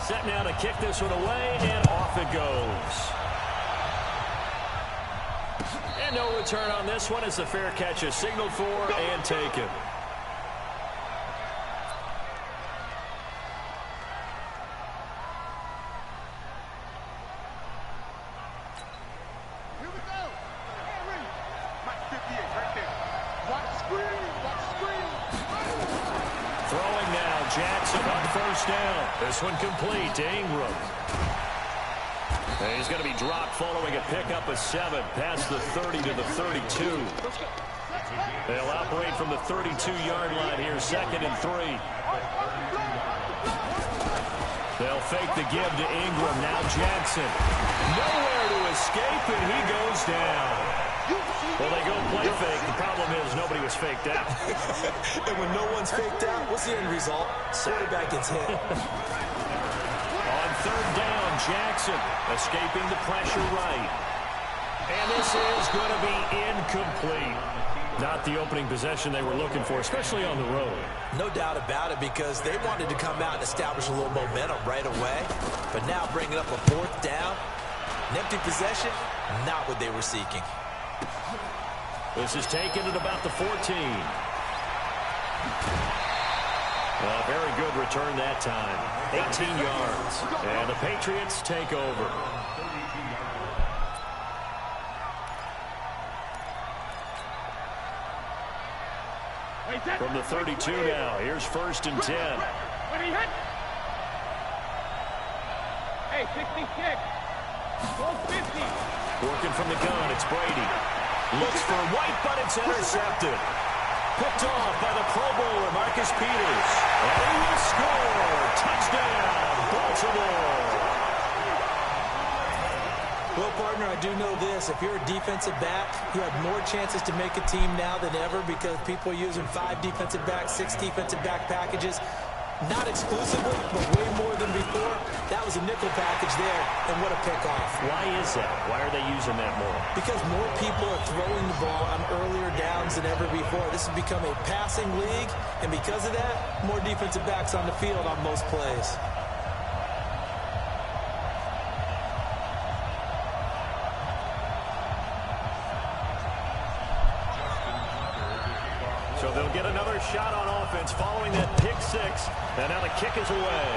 Set now to kick this one away, and off it goes. And no return on this one as the fair catch is signaled for and taken. Throwing now, Jackson on first down. This one complete to Ingram. And he's going to be dropped following a pickup of 7 past the 30 to the 32. They'll operate from the 32-yard line here, 2nd and 3. They'll fake the give to Ingram. Now Jackson. Nowhere to escape, and he goes down. Well, they go play fake. The problem is nobody was faked out. And when no one's faked out, what's the end result? Quarterback gets hit. On 3rd down, Jackson escaping the pressure right. And this is going to be incomplete. Not the opening possession they were looking for, especially on the road. No doubt about it, because they wanted to come out and establish a little momentum right away. But now bringing up a 4th down, an empty possession, not what they were seeking. This is taken at about the 14. A very good return that time. 18 yards. And the Patriots take over. From the 32 now, here's 1st and 10. Hey, 66. 50. Working from the gun, it's Brady. Looks for White, but it's intercepted. Picked off by the Pro Bowler, Marcus Peters. And he will score. Touchdown, Baltimore. Well, partner, I do know this. If you're a defensive back, you have more chances to make a team now than ever because people are using 5 defensive backs, 6 defensive back packages. Not exclusively, but way more than before. That was a nickel package there, and what a pickoff. Why is that? Why are they using that more? Because more people are throwing the ball on earlier downs than ever before. This has become a passing league, and because of that, more defensive backs on the field on most plays. So they'll get another shot on offense following that pick 6. And now the kick is away.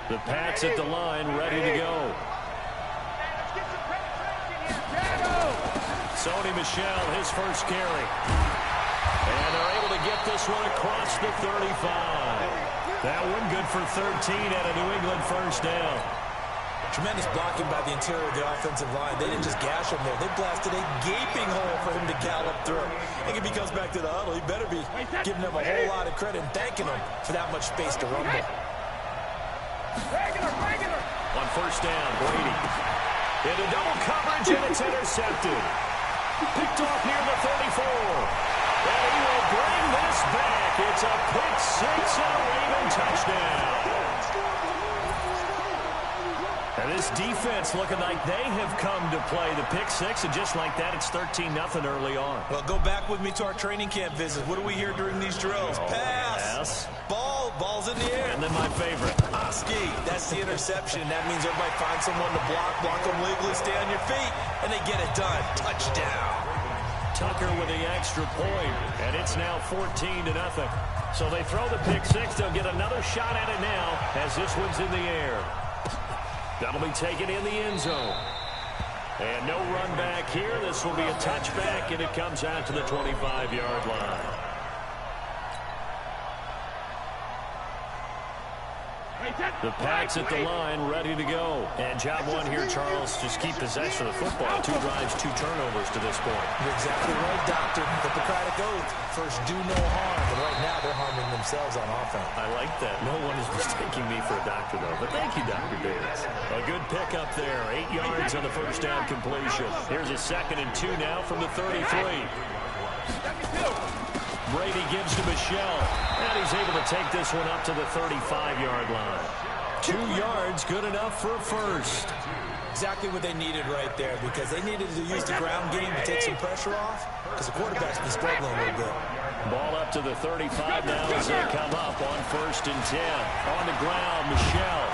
The Pats at the line, ready to go. Sony Michel, his first carry. And they're able to get this one across the 35. That one good for 13 at a New England first down. Tremendous blocking by the interior of the offensive line. They didn't just gash him there. They blasted a gaping hole for him to gallop through. I think if he comes back to the huddle, he better be giving them a whole lot of credit and thanking them for that much space to rumble. On first down, Brady. Into double coverage, and it's intercepted. Picked off near the 34. And he will bring this back. It's a pick 6 and a Raven touchdown. And this defense looking like they have come to play the pick 6, and just like that, it's 13-0 early on. Well, go back with me to our training camp visit. What do we hear during these drills? Pass. Ball's in the air. And then my favorite. Ski. That's the interception. That means everybody finds someone to block them legally, stay on your feet, and they get it done. Touchdown. Tucker with the extra point, and it's now 14-0. So they throw the pick 6. They'll get another shot at it now as this one's in the air. That'll be taken in the end zone. And no run back here. This will be a touchback, and it comes out to the 25-yard line. The Pats at the line, ready to go. And job one here, Charles, just keep possession of the football. 2 drives, 2 turnovers to this point. You're exactly right, Doctor. Hippocratic oath. First, do no harm. But right now, they're harming themselves on offense. I like that. No one is mistaking me for a doctor, though. But thank you, Dr. Davis. A good pickup there. 8 yards on the first down completion. Here's a 2nd and 2 now from the 33. Brady gives to Michel, and he's able to take this one up to the 35-yard line. 2 yards, good enough for a first. Exactly what they needed right there, because they needed to use the ground game to take some pressure off, because the quarterback's been struggling a little bit. Ball up to the 35 now as they come up on 1st and 10. On the ground, Michel.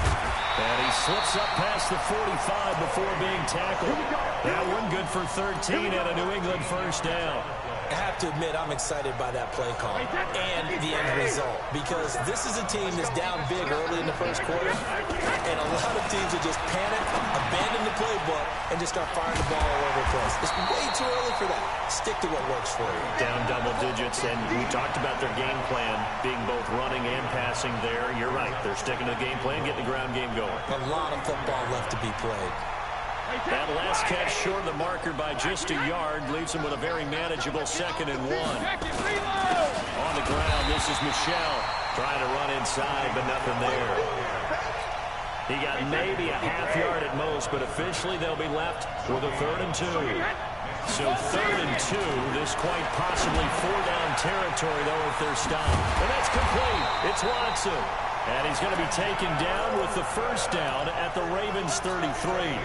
And he slips up past the 45 before being tackled. That one good for 13 and a New England first down. I have to admit, I'm excited by that play call and the end result, because this is a team that's down big early in the first quarter, and a lot of teams will just panic, abandon the playbook, and just start firing the ball all over the place. It's way too early for that. Stick to what works for you. Down double digits, and we talked about their game plan being both running and passing there. You're right. They're sticking to the game plan, getting the ground game going. A lot of football left to be played. That last catch short of the marker by just a yard leaves him with a very manageable 2nd and 1. On the ground, this is Michel trying to run inside, but nothing there. He got maybe a half yard at most, but officially they'll be left with a 3rd and 2. So 3rd and 2, this quite possibly 4-down territory, though, if they're stopped. And that's complete. It's Watson. And he's going to be taken down with the first down at the Ravens 33.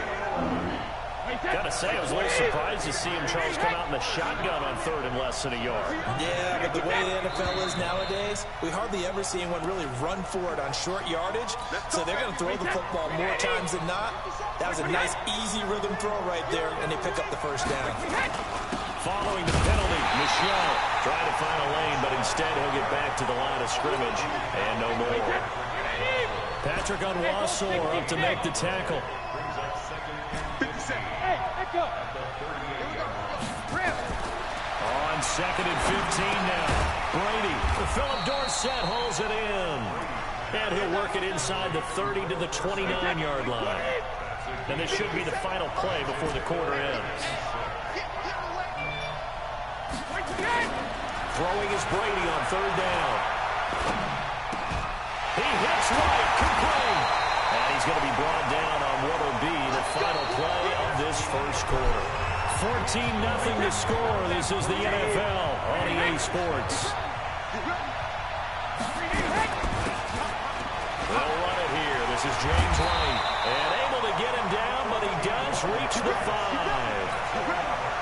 Got to say, I was a little surprised to see him, Charles, come out in the shotgun on 3rd and less than a yard. Yeah, but the way the NFL is nowadays, we hardly ever see anyone really run for it on short yardage. So they're going to throw the football more times than not. That was a nice, easy rhythm throw right there, and they pick up the first down. Following the penalty, Michel trying to find a lane, but instead he'll get back to the line of scrimmage and no more. Patrick Onwuasor up to make the tackle. On 2nd and 15 now. Brady, Philip Dorsett holds it in. And he'll work it inside the 30 to the 29-yard line. And this should be the final play before the quarter ends. Throwing is Brady on 3rd down. He hits right, complete. And he's going to be brought down on what will be the final play of this first quarter. 14-0 to score. This is the NFL on EA Sports. They'll run it here. This is James White. And able to get him down, but he does reach the 5.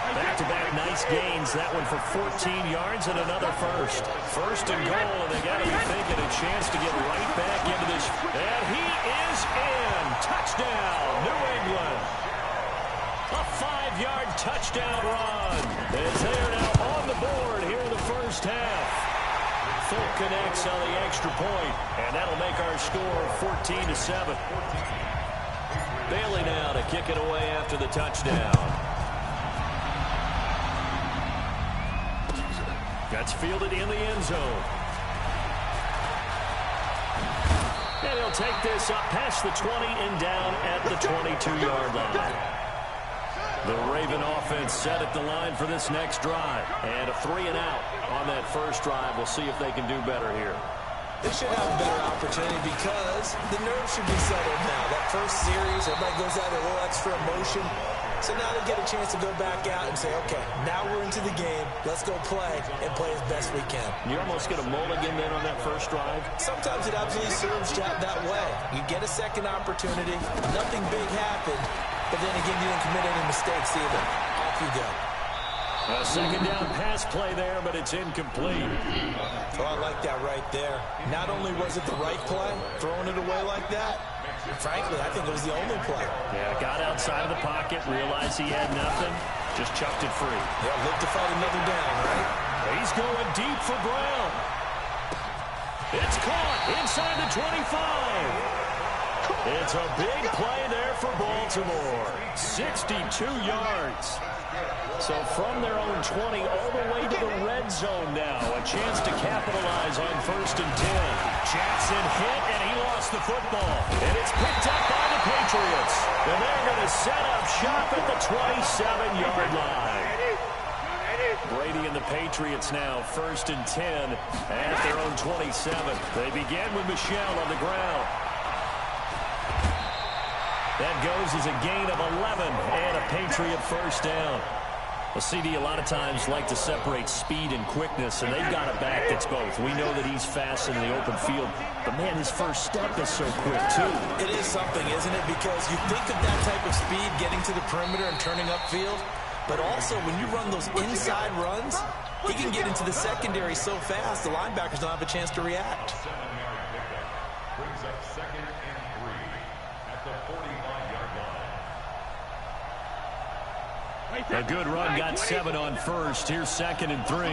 Back-to-back nice gains. That one for 14 yards and another first. 1st and goal, and they got to be thinking a chance to get right back into this. And he is in. Touchdown, New England. A 5-yard touchdown run. As they are now on the board here in the first half. Folk connects on the extra point, and that'll make our score 14-7. Bailey now to kick it away after the touchdown. That's fielded in the end zone. And he'll take this up past the 20 and down at the 22-yard line. The Raven offense set at the line for this next drive. And a 3-and-out on that first drive. We'll see if they can do better here. They should have a better opportunity because the nerves should be settled now. That first series, everybody goes out with a little extra emotion. So now they get a chance to go back out and say, okay, now we're into the game. Let's go play and play as best we can. You almost get a mulligan then on that first drive? Sometimes it absolutely serves that way. You get a second opportunity. Nothing big happened. But then again, you didn't commit any mistakes either. Off you go. A second down pass play there, but it's incomplete. Oh, I like that right there. Not only was it the right play, throwing it away like that, frankly, I think it was the only play. Yeah, got outside of the pocket, realized he had nothing, just chucked it free. Yeah, look to fight another down, right? He's going deep for Brown. It's caught inside the 25. It's a big play there for Baltimore. 62 yards. So from their own 20 all the way to the red zone now. A chance to capitalize on 1st and 10. Jackson hit, and he lost the football. And it's picked up by the Patriots. And they're going to set up shop at the 27-yard line. Brady and the Patriots now 1st and 10 at their own 27. They begin with Michel on the ground. That goes as a gain of 11 and a Patriot first down. Well, CD, a lot of times like to separate speed and quickness, and they've got a back that's both. We know that he's fast in the open field, but, man, his first step is so quick, too. It is something, isn't it? Because you think of that type of speed getting to the perimeter and turning upfield, but also when you run those inside runs, he can get into the secondary so fast the linebackers don't have a chance to react. Brings up 2nd and 3 at the 45-yard line. A good run, got 7 on first. Here's 2nd and 3.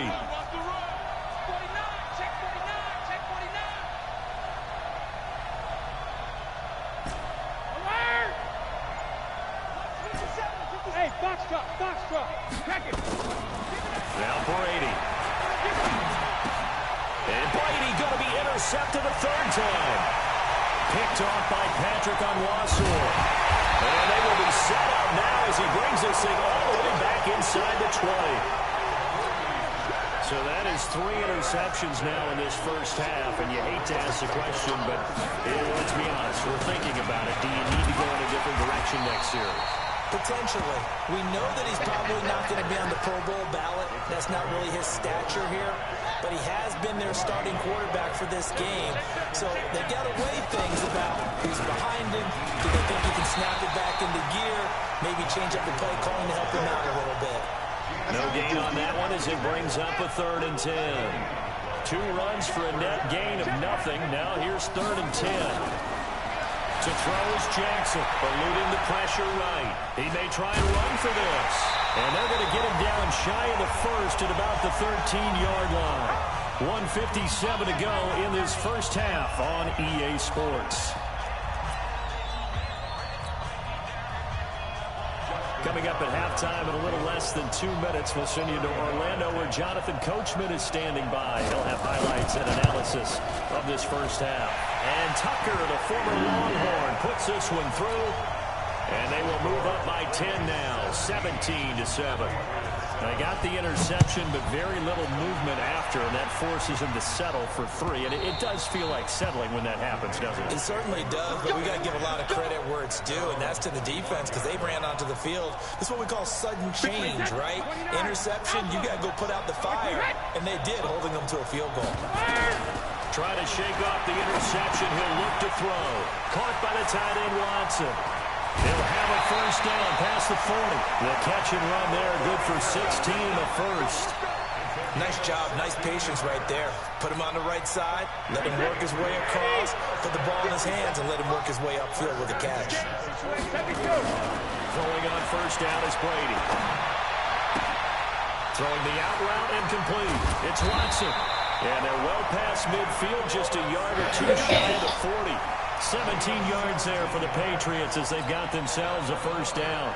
Hey, box truck. Check it. Now Brady. And Brady going to be intercepted a third time. Picked off by Patrick Onwuasor. And they will be set up now as he brings this thing all the way back inside the 20. So that is 3 interceptions now in this first half. And you hate to ask the question, but let's be honest, we're thinking about it. Do you need to go in a different direction next series? Potentially. We know that he's probably not going to be on the Pro Bowl ballot. That's not really his stature here. But he has been their starting quarterback for this game. So they got to weigh things about who's behind him. Do they think he can snap it back into gear? Maybe change up the play calling to help him out a little bit. No gain on that one as it brings up a 3rd and 10. 2 runs for a net gain of nothing. Now here's 3rd and 10. To throw is Jackson, eluding the pressure right. He may try and run for this. And they're going to get him down shy of the first at about the 13-yard line. 1:57 to go in this first half on EA Sports. Coming up at halftime in a little less than 2 minutes, we'll send you to Orlando where Jonathan Coachman is standing by. He'll have highlights and analysis of this first half. And Tucker, the former Longhorn, puts this one through. And they will move up by 10 now, 17-7. They got the interception, but very little movement after, and that forces him to settle for 3. And it does feel like settling when that happens, doesn't it? It certainly does, but we got to give a lot of credit where it's due, and that's to the defense because they ran onto the field. This is what we call sudden change, right? Interception, you got to go put out the fire, and they did, holding them to a field goal. Trying to shake off the interception. He'll look to throw. Caught by the tight end, Watson. He'll have a first down past the 40. The catch and run there, good for 16 in the first. Nice job, nice patience right there. Put him on the right side, let him work his way across, put the ball in his hands, and let him work his way upfield with a catch. Throwing on first down is Brady. Throwing the out route incomplete. It's Watson. And they're well past midfield, just a yard or 2 shy of the 40. 17 yards there for the Patriots as they've got themselves a first down.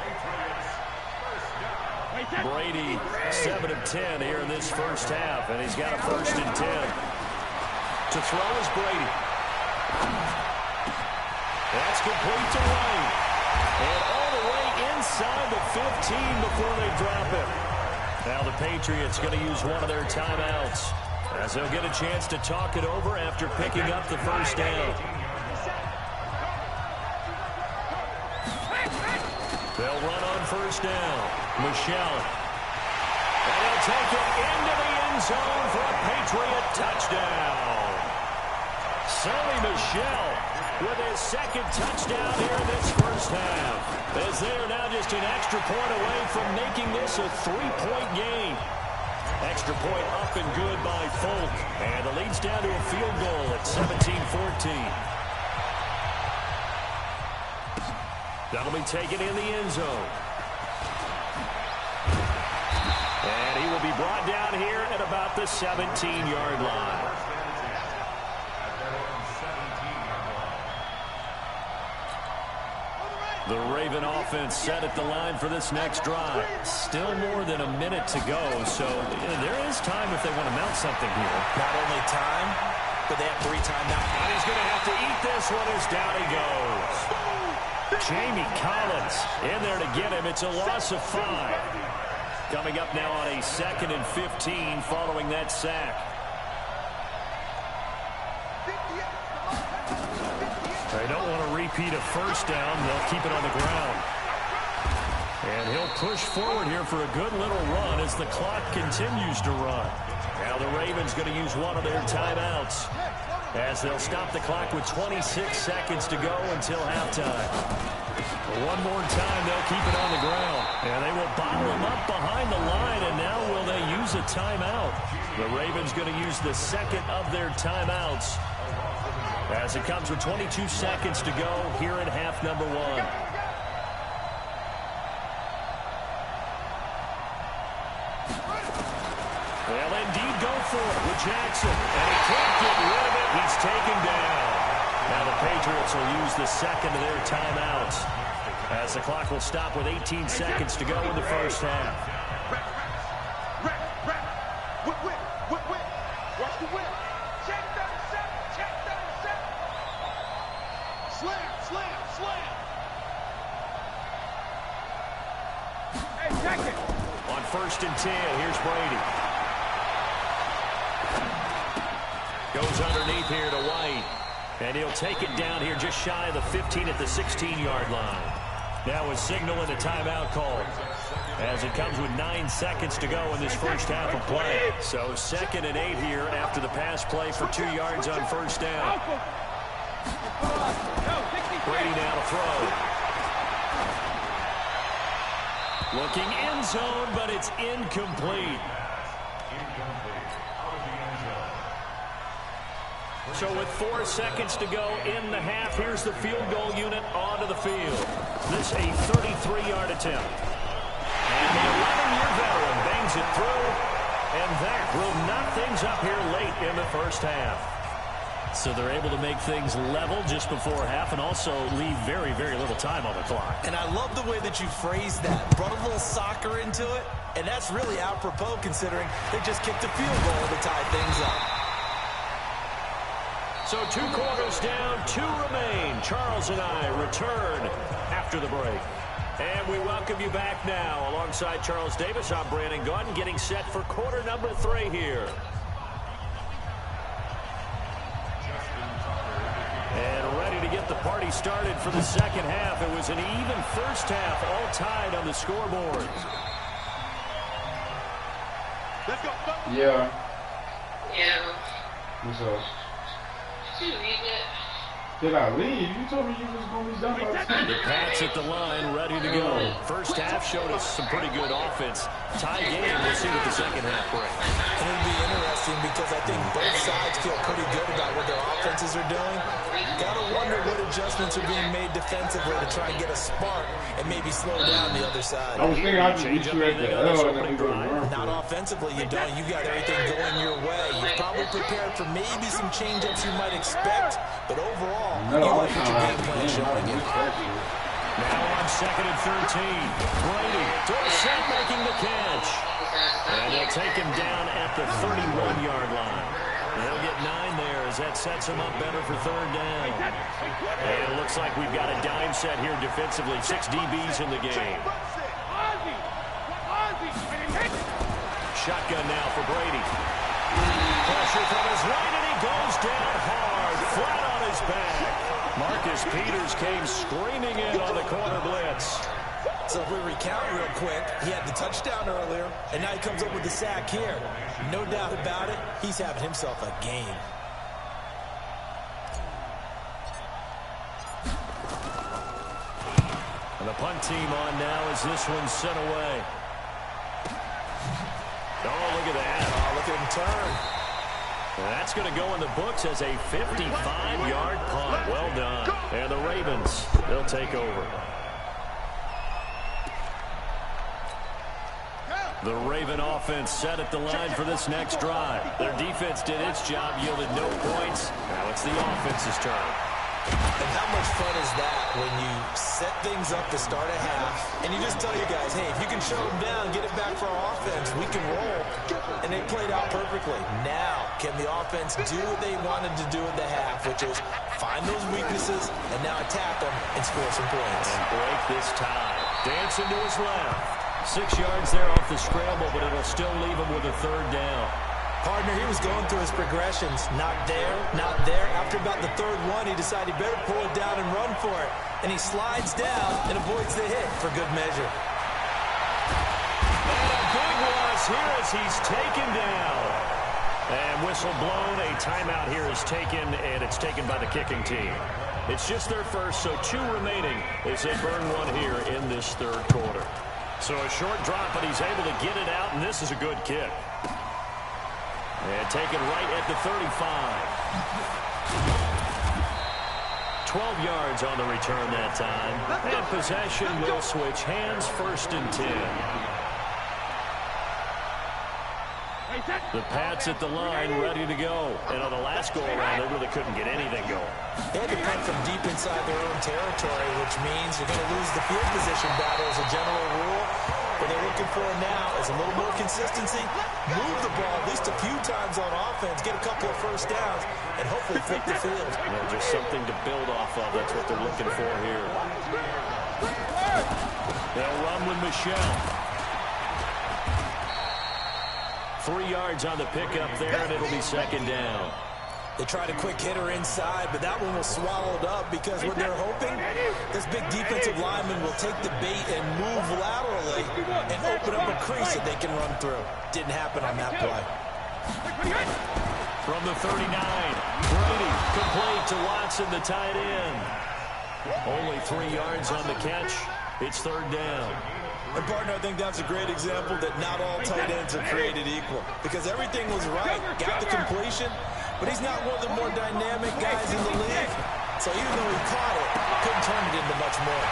Brady, 7 of 10 here in this first half, and he's got a 1st and 10. To throw is Brady. That's complete to White. And all the way inside the 15 before they drop it. Now the Patriots going to use one of their timeouts as they'll get a chance to talk it over after picking up the first down. They'll run on first down. Michel. And he'll take it into the end zone for a Patriot touchdown. Sonny Michel with his 2nd touchdown here in this first half. As they are now just an extra point away from making this a 3-point game. Extra point up and good by Folk. And the lead's down to a field goal at 17-14. That'll be taken in the end zone. And he will be brought down here at about the 17-yard line. The Raven offense set at the line for this next drive. Still more than a minute to go, so there is time if they want to mount something here. Not only time, but they have 3 timeouts. And he's going to have to eat this one as down he goes. Jamie Collins in there to get him. It's a loss of 5. Coming up now on a 2nd and 15 following that sack. They don't want to repeat a first down. They'll keep it on the ground. And he'll push forward here for a good little run as the clock continues to run. Now the Ravens going to use one of their timeouts as they'll stop the clock with 26 seconds to go until halftime. One more time, they'll keep it on the ground. And they will bottle him up behind the line, and now will they use a timeout? The Ravens going to use the second of their timeouts as it comes with 22 seconds to go here in half number one. They'll indeed go for it with Jackson, and he can't get rid of it. He's taken down. Now the Patriots will use the second of their timeouts as the clock will stop with 18 seconds to go in the first half. Watch the whip. Check 37. Check 37. Slam, slam, slam. Hey, check it. On 1st and 10, here's Brady. Goes underneath here to White. And he'll take it down here just shy of the 15 at the 16-yard line. Now a signal and a timeout call as it comes with 9 seconds to go in this first half of play. So 2nd and 8 here after the pass play for 2 yards on first down. Brady now to throw. Looking end zone, but it's incomplete. So with 4 seconds to go in the half, here's the field goal unit onto the field. This a 33-yard attempt. And the 11-year veteran bangs it through, and that will knock things up here late in the first half. So they're able to make things level just before half and also leave very, very little time on the clock. And I love the way that you phrased that. Brought a little soccer into it, and that's really apropos considering they just kicked a field goal to tie things up. So 2 quarters down, 2 remain. Charles and I return after the break. And we welcome you back now. Alongside Charles Davis, I'm Brandon Gaudin, getting set for quarter number 3 here. And ready to get the party started for the second half. It was an even first half, all tied on the scoreboard. Let's go. Yeah. Yeah. What's up? Did you leave it? Did I leave? You told me you was going to be done by the time. The Pats at the line, ready to go. First half showed us some pretty good offense. Tie game, we'll see what the second half brings. And it'll be interesting because I think both sides feel pretty good about what their offenses are doing. Gotta wonder what adjustments are being made defensively to try and get a spark and maybe slow down the other side. I was thinking I just beat you at the L and then we go to run. Not offensively, you don't. You got everything going your way. You're probably prepared for maybe some change-ups you might expect, but overall, you like what your game plan is showing you. Now on 2nd and 13, Brady, Dorsett making the catch. And they'll take him down at the 31-yard line. They'll get 9 there as that sets him up better for 3rd down. And it looks like we've got a dime set here defensively. 6 DBs in the game. Shotgun now for Brady. Pressure from his right, and he goes down hard, flat on his back. Marcus Peters came screaming in on the corner blitz. So if we recount real quick, he had the touchdown earlier, and now he comes up with the sack here. No doubt about it, he's having himself a game. And the punt team on now as this one's sent away. Oh, look at that. Oh, look at him turn. And that's going to go in the books as a 55-yard punt. Well done. And the Ravens, they'll take over. The Raven offense set at the line for this next drive. Their defense did its job, yielded no points. Now it's the offense's turn. And how much fun is that when you set things up to start a half and you just tell your guys, hey, if you can shut them down, get it back for our offense, we can roll. And they played out perfectly. Now, can the offense do what they wanted to do in the half, which is find those weaknesses and now attack them and score some points. And break this tie. Dancing to his left. 6 yards there off the scramble, but it'll still leave him with a 3rd down. Partner, he was going through his progressions. Not there, not there. After about the 3rd one, he decided he better pull it down and run for it. And he slides down and avoids the hit for good measure. And a big loss here as he's taken down. And whistle blown. A timeout here is taken, and it's taken by the kicking team. It's just their first, so 2 remaining as they burn one here in this third quarter. So a short drop, but he's able to get it out, and this is a good kick. And taken right at the 35. 12 yards on the return that time. And possession will switch hands, 1st and 10. The Pats at the line, ready to go. And on the last go-around, they really couldn't get anything going. They had to punt from deep inside their own territory, which means you're going to lose the field position battle as a general rule. What they're looking for now is a little more consistency, move the ball at least a few times on offense, get a couple of first downs, and hopefully flip the field. Just something to build off of. That's what they're looking for here. They'll run with Michel. 3 yards on the pickup there, and it'll be 2nd down. They tried a quick hitter inside, but that one was swallowed up because what they're hoping, this big defensive lineman will take the bait and move laterally and open up a crease that they can run through. Didn't happen on that play. From the 39, Brady complete to Watson, the tight end. Only 3 yards on the catch. It's 3rd down. And, partner, I think that's a great example that not all tight ends are created equal. Because everything was right, got the completion, but he's not one of the more dynamic guys in the league. So even though he caught it, couldn't turn it into much more.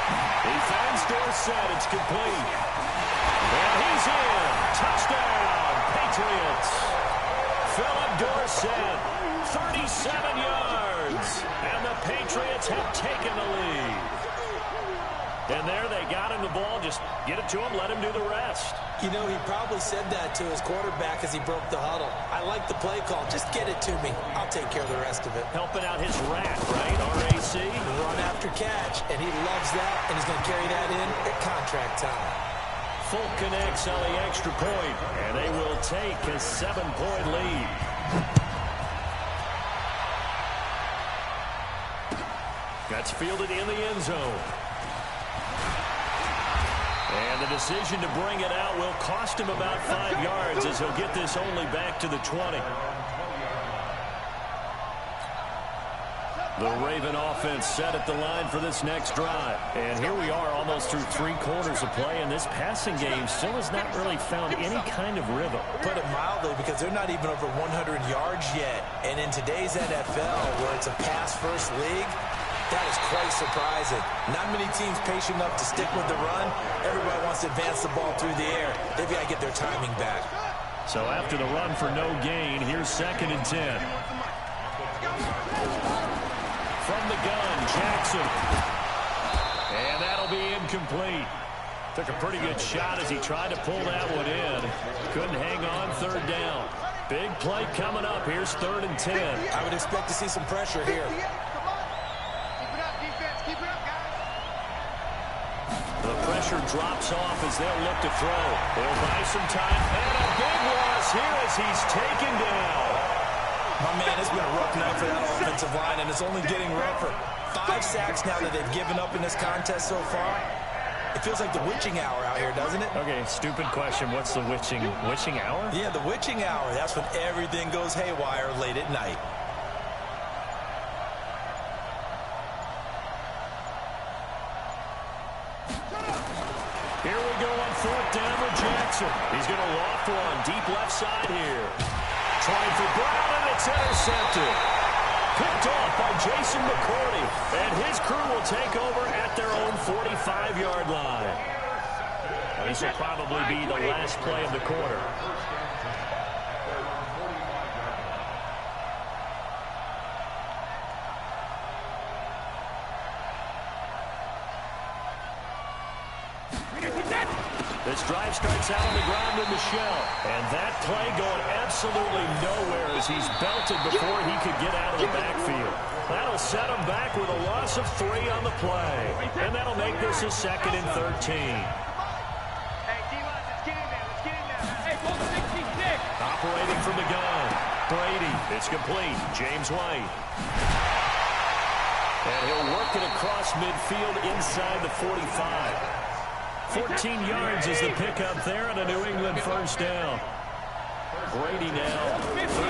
He finds Dorsett. It's complete. And he's in. Touchdown, Patriots. Philip Dorsett, 37 yards. And the Patriots have taken the lead. And there they got him the ball. Just get it to him, let him do the rest. You know, he probably said that to his quarterback as he broke the huddle. I like the play call. Just get it to me. I'll take care of the rest of it. Helping out his rack, right? RAC. Run after catch, and he loves that, and he's going to carry that in at contract time. Folk connects on the extra point, and they will take a 7-point lead. That's fielded in the end zone. And the decision to bring it out will cost him about 5 yards as he'll get this only back to the 20. The Raven offense set at the line for this next drive. And here we are almost through 3 quarters of play, and this passing game still has not really found any kind of rhythm. Put it mildly, because they're not even over 100 yards yet. And in today's NFL, where it's a pass-first league, that is quite surprising. Not many teams patient enough to stick with the run. Everybody wants to advance the ball through the air. They've got to get their timing back. So after the run for no gain, here's 2nd and 10. From the gun, Jackson. And that'll be incomplete. Took a pretty good shot as he tried to pull that one in. Couldn't hang on, 3rd down. Big play coming up. Here's 3rd and 10. I would expect to see some pressure here. The pressure drops off as they'll look to throw. They'll buy some time. And a big loss here as he's taken down. My man, it's been a rough night for that offensive line, and it's only getting rougher. 5 sacks now that they've given up in this contest so far. It feels like the witching hour out here, doesn't it? Okay, stupid question. What's the witching hour? Yeah, the witching hour. That's when everything goes haywire late at night. Here we go on 4th down with Jackson. He's going to loft one deep left side here. Trying for Brown, and it's intercepted. Picked off by Jason McCourty. And his crew will take over at their own 45-yard line. This will probably be the last play of the quarter. This drive starts out on the ground with Michel. And that play going absolutely nowhere as he's belted before he could get out of the backfield. That'll set him back with a loss of 3 on the play. And that'll make this a 2nd and 13. Hey, D-line, let's get in there. Let's get in there. Hey, both 66. Operating from the gun. Brady. It's complete. James White. And he'll work it across midfield inside the 45. 14 yards is the pickup there and a New England first down. Brady now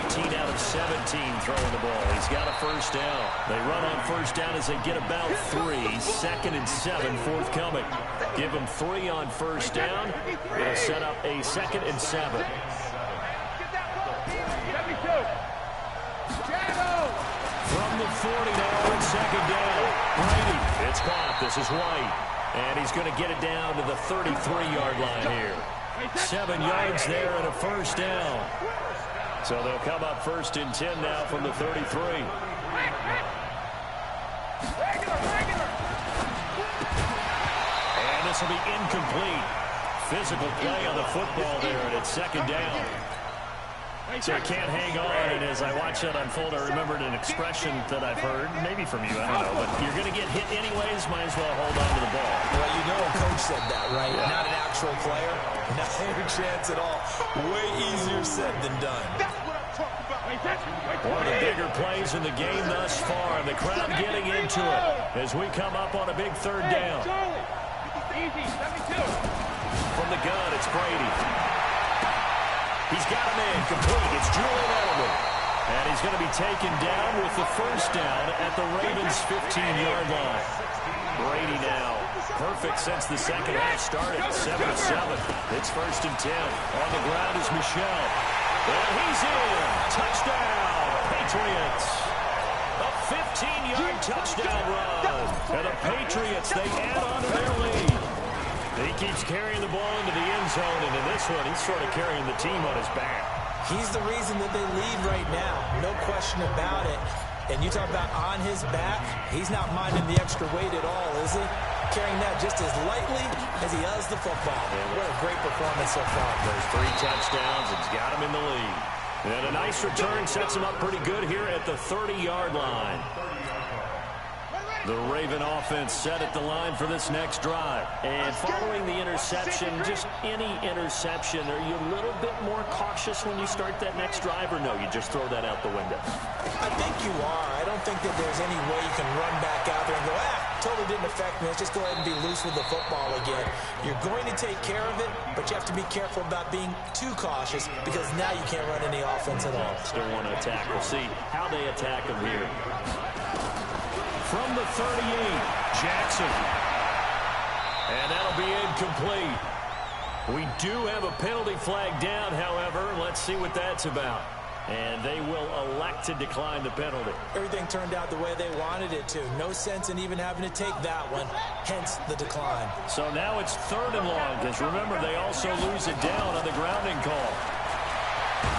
13 out of 17 throwing the ball. He's got a first down. They run on first down as they get about 3. 2nd and 7 forthcoming. Give them 3 on first down. It'll set up a 2nd and 7. From the 40 now on 2nd down. Brady, it's caught. This is White. And he's going to get it down to the 33-yard line here. 7 yards there and a first down. So they'll come up 1st and 10 now from the 33. And this will be incomplete. Physical play on the football there, and it's 2nd down. So he can't hang on, and as I watch that unfold, I remembered an expression that I've heard, maybe from you, I don't know, but you're going to get hit anyways, might as well hold on to the ball. Well, you know a coach said that, right? Yeah. Not an actual player. Not any chance at all. Way easier said than done. One of the bigger plays in the game thus far, and the crowd getting into it as we come up on a big 3rd down. From the gun, it's Brady. He's got him in, complete. It's Julian Edelman. And he's going to be taken down with the first down at the Ravens' 15-yard line. Brady now, perfect since the second half started, 7-7. It's 1st and 10. On the ground is Michel. And he's in. Touchdown, Patriots. A 15-yard touchdown run. And the Patriots, they add on to their lead. He keeps carrying the ball into the end zone, and in this one, he's sort of carrying the team on his back. He's the reason that they lead right now. No question about it. And you talk about on his back, he's not minding the extra weight at all, is he? Carrying that just as lightly as he does the football. What a great performance so far. There's 3 touchdowns, and he's got him in the lead. And a nice return sets him up pretty good here at the 30-yard line. The Raven offense set at the line for this next drive. And following the interception, just any interception, are you a little bit more cautious when you start that next drive, or no, you just throw that out the window? I think you are. I don't think that there's any way you can run back out there and go, totally didn't affect me. Let's just go ahead and be loose with the football again. You're going to take care of it, but you have to be careful about being too cautious because now you can't run any offense at all. Still want to attack. We'll see how they attack him here. From the 38, Jackson. And that'll be incomplete. We do have a penalty flag down, however. Let's see what that's about. And they will elect to decline the penalty. Everything turned out the way they wanted it to. No sense in even having to take that one, hence the decline. So now it's 3rd and long, because remember, they also lose it down on the grounding call.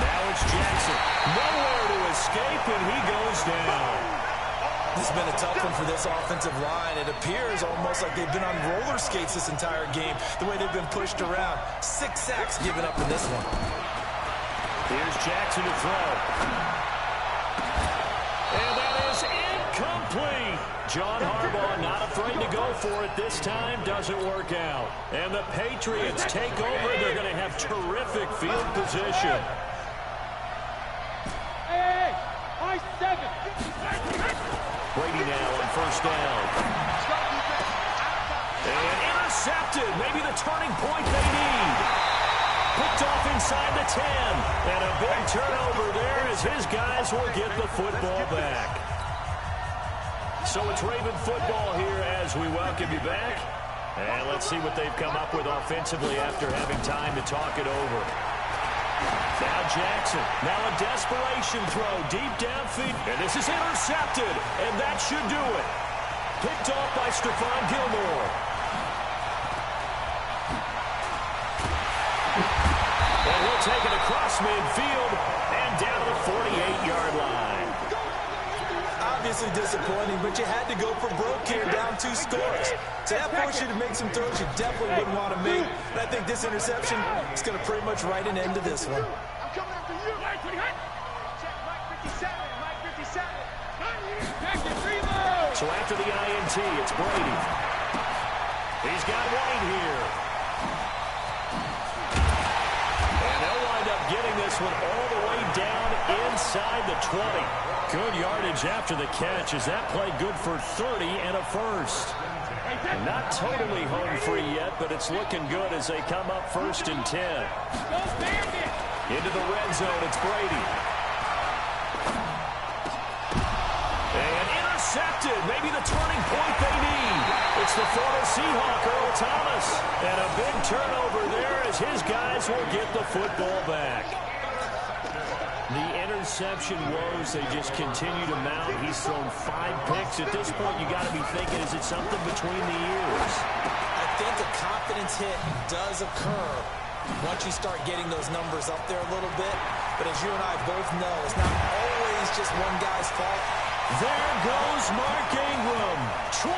Now it's Jackson. Nowhere to escape, and he goes down. This has been a tough one for this offensive line. It appears almost like they've been on roller skates this entire game, the way they've been pushed around. 6 sacks given up in this one. Here's Jackson to throw. And that is incomplete. John Harbaugh not afraid to go for it this time. Doesn't work out. And the Patriots take over. They're going to have terrific field position. Hey, I-7. Brady now on first down. And intercepted. Maybe the turning point they need. Picked off inside the 10. And a big turnover there as his guys will get the football back. So it's Raven football here as we welcome you back. And let's see what they've come up with offensively after having time to talk it over. Now Jackson, now a desperation throw deep downfield, and this is intercepted, and that should do it. Picked off by Stephon Gilmore. And he'll take it across midfield and down to the 48-yard line. Obviously disappointing, but you had to go for broke here, down 2 scores. So that forced you to make some throws you definitely wouldn't want to make. And I think this interception is going to pretty much write an end to this one. I'm coming after you. Check Mike 57. Mike 57. Back to reload. So after the INT, it's Brady. He's got White here. And they'll wind up getting this one all the way down inside the 20. Good yardage after the catch as that play good for 30 and a first. Not totally home free yet, but it's looking good as they come up 1st and 10. Into the red zone, it's Brady. And intercepted, maybe the turning point they need. It's the former Seahawk, Earl Thomas. And a big turnover there as his guys will get the football back. The interception woes, they just continue to mount. He's thrown 5 picks. At this point, you got to be thinking, is it something between the ears? I think a confidence hit does occur once you start getting those numbers up there a little bit. But as you and I both know, it's not always just one guy's fault. There goes Mark Ingram. 20,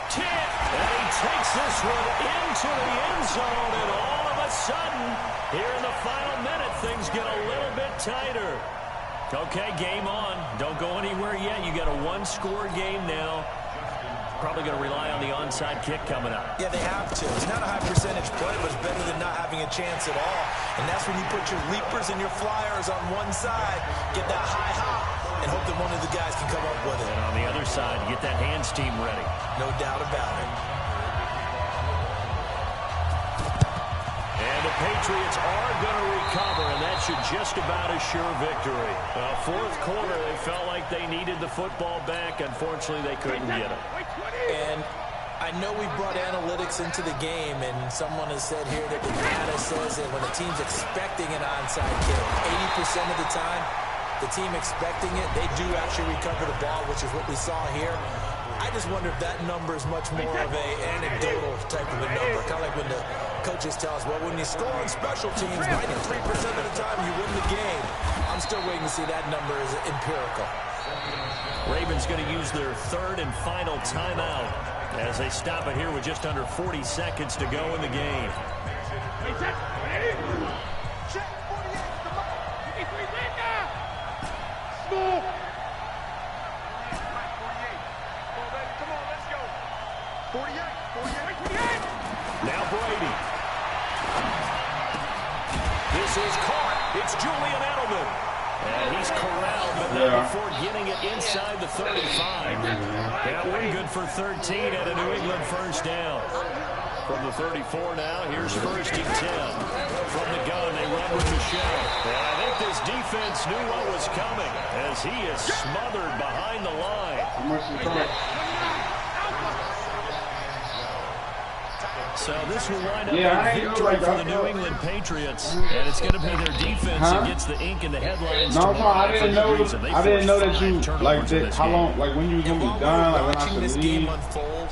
10, and he takes this one into the end zone, and all of a sudden, here in the final minute, things get a little bit tighter. Okay, game on. Don't go anywhere yet. You got a 1-score game now. Probably going to rely on the onside kick coming up. Yeah, they have to. It's not a high percentage play, but it's better than not having a chance at all. And that's when you put your leapers and your flyers on one side, get that high hop, and hope that one of the guys can come up with it. And on the other side, get that hands team ready. No doubt about it. And the Patriots are going to recover, and that should just about assure victory. Fourth quarter, they felt like they needed the football back. Unfortunately, they couldn't get it. And I know we brought analytics into the game, and someone has said here that the data says that when a team's expecting an onside kick, 80% of the time, the team expecting it, they do actually recover the ball, which is what we saw here. I just wonder if that number is much more of an anecdotal type of a number. Kind of like when the coaches tell us, well, when you score on special teams, 93% of the time you win the game. I'm still waiting to see that number is empirical. Ravens going to use their 3rd and final timeout as they stop it here with just under 40 seconds to go in the game. Now Brady. This is caught. It's Julian Edelman. And he's corralled, but not before getting it inside the 35. That one good for 13 at a New England first down. From the 34 now, here's 1st and 10. From the gun, they run with Michel. And I think this defense knew what was coming as he is smothered behind the line. So this will wind up a victory for the New England Patriots, and it's going to be their defense that gets the ink in the headlines. No, I didn't know that you like that. How long? Like when you was gonna be done? Like when I should this leave. game unfold,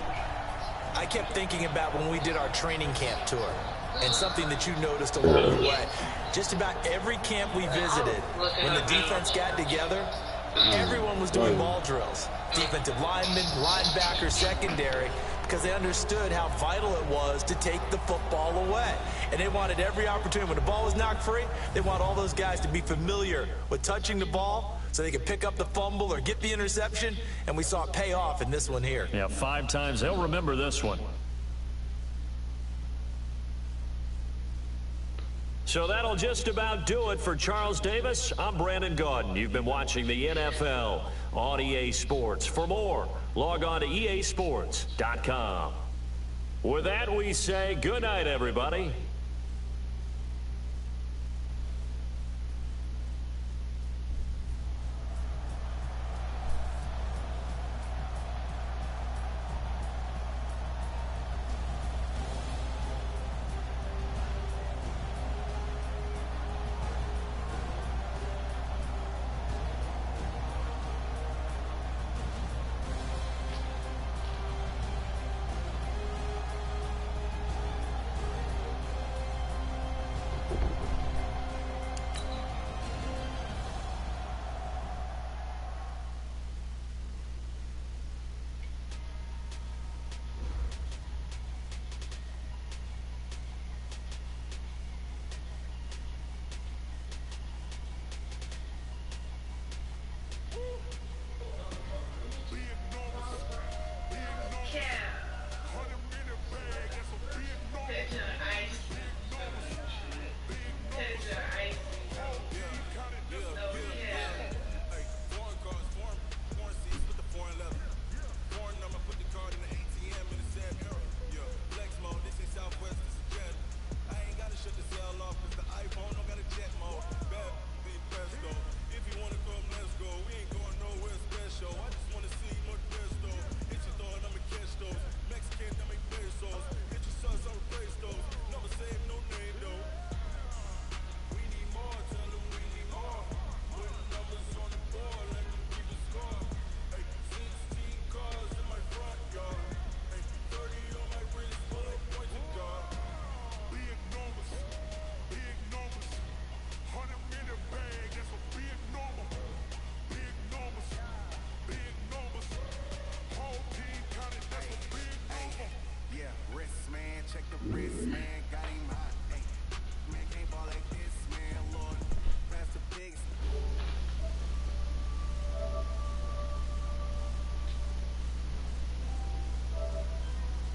I kept thinking about when we did our training camp tour, and something that you noticed along the way. Just about every camp we visited, when the defense got together, everyone was doing ball drills. Defensive linemen, linebackers, secondary, because they understood how vital it was to take the football away. And they wanted every opportunity. When the ball was knocked free, they want all those guys to be familiar with touching the ball so they could pick up the fumble or get the interception. And we saw it pay off in this one here. Yeah, 5 times. They'll remember this one. So that'll just about do it for Charles Davis. I'm Brandon Gaudin. You've been watching the NFL on EA Sports. For more, log on to easports.com. With that, we say good night, everybody.